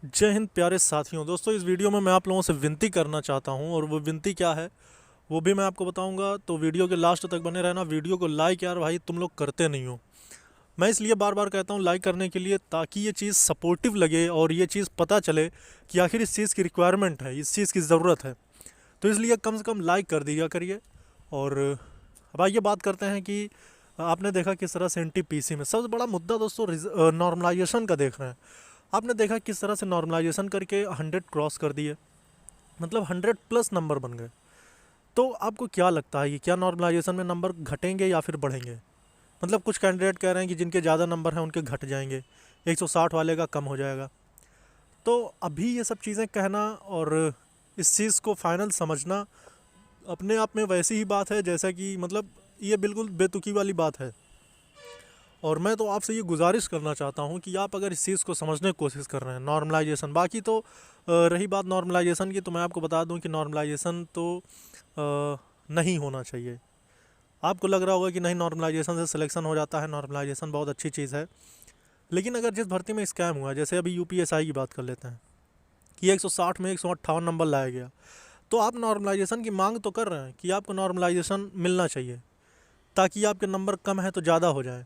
जय हिंद प्यारे साथियों। दोस्तों, इस वीडियो में मैं आप लोगों से विनती करना चाहता हूं और वो विनती क्या है वो भी मैं आपको बताऊंगा। तो वीडियो के लास्ट तक बने रहना। वीडियो को लाइक यार भाई तुम लोग करते नहीं हो। मैं इसलिए बार बार कहता हूं लाइक करने के लिए, ताकि ये चीज़ सपोर्टिव लगे और ये चीज़ पता चले कि आखिर इस चीज़ की रिक्वायरमेंट है, इस चीज़ की ज़रूरत है। तो इसलिए कम से कम लाइक कर दिया करिए। और अब आइए बात करते हैं कि आपने देखा किस तरह से एनटीपीसी में सबसे बड़ा मुद्दा दोस्तों नॉर्मलाइजेशन का देख रहे हैं। आपने देखा किस तरह से नॉर्मलाइजेशन करके 100 क्रॉस कर दिए, मतलब 100 प्लस नंबर बन गए। तो आपको क्या लगता है कि क्या नॉर्मलाइजेशन में नंबर घटेंगे या फिर बढ़ेंगे? मतलब कुछ कैंडिडेट कह रहे हैं कि जिनके ज़्यादा नंबर हैं उनके घट जाएंगे, 160 वाले का कम हो जाएगा। तो अभी ये सब चीज़ें कहना और इस चीज़ को फाइनल समझना अपने आप में वैसी ही बात है जैसा कि मतलब ये बिल्कुल बेतुकी वाली बात है। और मैं तो आपसे ये गुजारिश करना चाहता हूँ कि आप अगर इस चीज़ को समझने की कोशिश कर रहे हैं नॉर्मलाइजेशन, बाकी तो रही बात नॉर्मलाइजेशन की, तो मैं आपको बता दूँ कि नॉर्मलाइजेशन तो नहीं होना चाहिए। आपको लग रहा होगा कि नहीं, नॉर्मलाइजेशन से सिलेक्शन हो जाता है, नॉर्मलाइजेशन बहुत अच्छी चीज़ है। लेकिन अगर जिस भर्ती में स्कैम हुआ, जैसे अभी यूपीएसआई की बात कर लेते हैं कि 160 में 158 नंबर लाया गया, तो आप नॉर्मलाइजेशन की मांग तो कर रहे हैं कि आपको नॉर्मलाइजेशन मिलना चाहिए ताकि आपके नंबर कम है तो ज़्यादा हो जाए।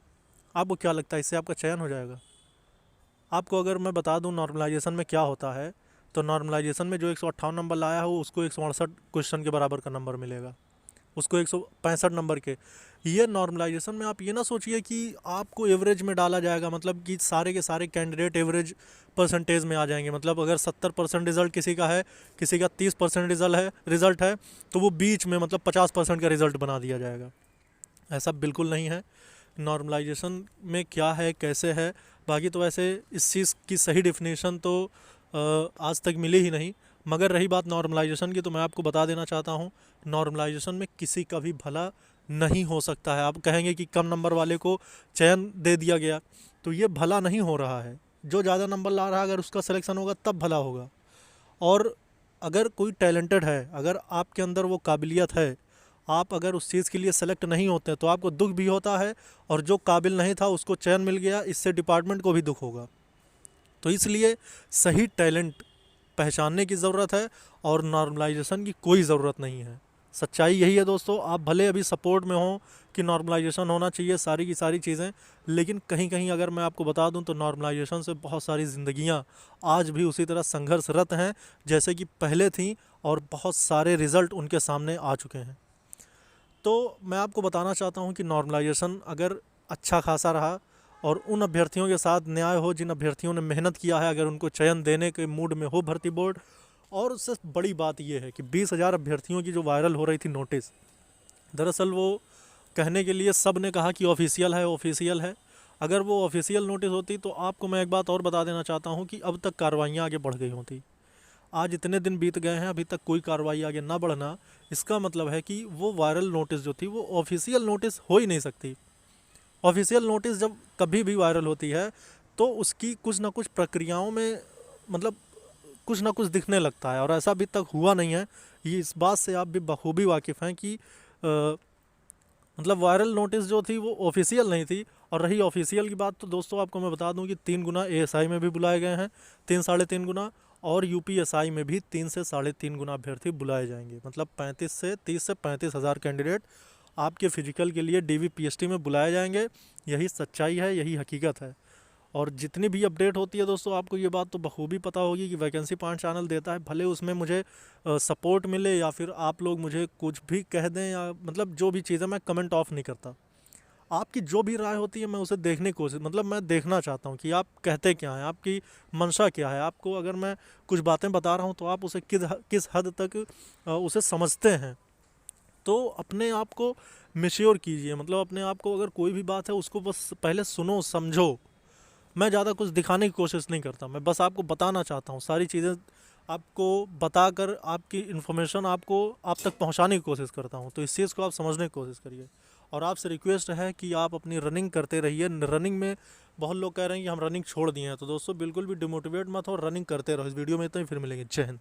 आपको क्या लगता है इससे आपका चयन हो जाएगा? आपको अगर मैं बता दूं नॉर्मलाइजेशन में क्या होता है, तो नॉर्मलाइजेशन में जो 158 नंबर लाया हो उसको 168 क्वेश्चन के बराबर का नंबर मिलेगा, उसको 165 नंबर के। ये नॉर्मलाइजेशन में आप ये ना सोचिए कि आपको एवरेज में डाला जाएगा, मतलब कि सारे के सारे कैंडिडेट एवरेज परसेंटेज में आ जाएंगे। मतलब अगर 70% रिजल्ट किसी का है, किसी का 30% रिजल्ट है, तो वो बीच में मतलब 50% का रिजल्ट बना दिया जाएगा। ऐसा बिल्कुल नहीं है। नॉर्मलाइजेशन में क्या है, कैसे है, बाकी तो वैसे इस चीज़ की सही डिफिनेशन तो आज तक मिली ही नहीं। मगर रही बात नॉर्मलाइजेशन की, तो मैं आपको बता देना चाहता हूँ नॉर्मलाइजेशन में किसी का भी भला नहीं हो सकता है। आप कहेंगे कि कम नंबर वाले को चयन दे दिया गया, तो ये भला नहीं हो रहा है। जो ज़्यादा नंबर ला रहा है अगर उसका सिलेक्शन होगा तब भला होगा। और अगर कोई टैलेंटेड है, अगर आपके अंदर वो काबिलियत है, आप अगर उस चीज़ के लिए सेलेक्ट नहीं होते तो आपको दुख भी होता है, और जो काबिल नहीं था उसको चयन मिल गया, इससे डिपार्टमेंट को भी दुख होगा। तो इसलिए सही टैलेंट पहचानने की ज़रूरत है और नॉर्मलाइजेशन की कोई ज़रूरत नहीं है। सच्चाई यही है दोस्तों। आप भले अभी सपोर्ट में हो कि नॉर्मलाइजेशन होना चाहिए सारी की सारी चीज़ें, लेकिन कहीं कहीं अगर मैं आपको बता दूं तो नॉर्मलाइजेशन से बहुत सारी ज़िंदगियां आज भी उसी तरह संघर्षरत हैं जैसे कि पहले थीं, और बहुत सारे रिज़ल्ट उनके सामने आ चुके हैं। तो मैं आपको बताना चाहता हूं कि नॉर्मलाइजेशन अगर अच्छा खासा रहा और उन अभ्यर्थियों के साथ न्याय हो जिन अभ्यर्थियों ने मेहनत किया है, अगर उनको चयन देने के मूड में हो भर्ती बोर्ड। और उससे बड़ी बात यह है कि 20,000 अभ्यर्थियों की जो वायरल हो रही थी नोटिस, दरअसल वो कहने के लिए सब ने कहा कि ऑफिशियल है, ऑफिशियल है। अगर वो ऑफिशियल नोटिस होती तो आपको मैं एक बात और बता देना चाहता हूँ कि अब तक कार्रवाइयाँ आगे बढ़ गई होती। आज इतने दिन बीत गए हैं, अभी तक कोई कार्रवाई आगे ना बढ़ना, इसका मतलब है कि वो वायरल नोटिस जो थी वो ऑफिशियल नोटिस हो ही नहीं सकती। ऑफिशियल नोटिस जब कभी भी वायरल होती है तो उसकी कुछ ना कुछ प्रक्रियाओं में मतलब कुछ ना कुछ दिखने लगता है, और ऐसा अभी तक हुआ नहीं है। ये इस बात से आप भी बखूबी वाकिफ़ हैं कि मतलब वायरल नोटिस जो थी वो ऑफिशियल नहीं थी। और रही ऑफिशियल की बात, तो दोस्तों आपको मैं बता दूं कि 3 गुना एएसआई में भी बुलाए गए हैं, 3 साढ़े 3 गुना, और यूपीएसआई में भी 3 से 3.5 गुना अभ्यर्थी बुलाए जाएंगे। मतलब 30 से 35 हज़ार कैंडिडेट आपके फिजिकल के लिए डीवीपीएसटी में बुलाए जाएंगे। यही सच्चाई है, यही हकीकत है। और जितनी भी अपडेट होती है दोस्तों, आपको ये बात तो बखूबी पता होगी कि वैकेंसी पॉइंट चैनल देता है, भले उसमें मुझे सपोर्ट मिले या फिर आप लोग मुझे कुछ भी कह दें, या मतलब जो भी चीज़ें, मैं कमेंट ऑफ नहीं करता। आपकी जो भी राय होती है मैं उसे देखने की कोशिश, मतलब मैं देखना चाहता हूँ कि आप कहते क्या हैं, आपकी मंशा क्या है। आपको अगर मैं कुछ बातें बता रहा हूँ तो आप उसे किस हद तक उसे समझते हैं। तो अपने आप को मेच्योर कीजिए, मतलब अपने आप को, अगर कोई भी बात है उसको बस पहले सुनो समझो। मैं ज़्यादा कुछ दिखाने की कोशिश नहीं करता, मैं बस आपको बताना चाहता हूँ सारी चीज़ें, आपको बताकर आपकी इन्फॉर्मेशन आपको आप तक पहुँचाने की कोशिश करता हूँ। तो इस चीज़ को आप समझने की कोशिश करिए। और आपसे रिक्वेस्ट है कि आप अपनी रनिंग करते रहिए। रनिंग में बहुत लोग कह रहे हैं कि हम रनिंग छोड़ दिए हैं, तो दोस्तों बिल्कुल भी डिमोटिवेट मत हो, रनिंग करते रहो। इस वीडियो में इतना ही, फिर मिलेंगे। जय हिंद।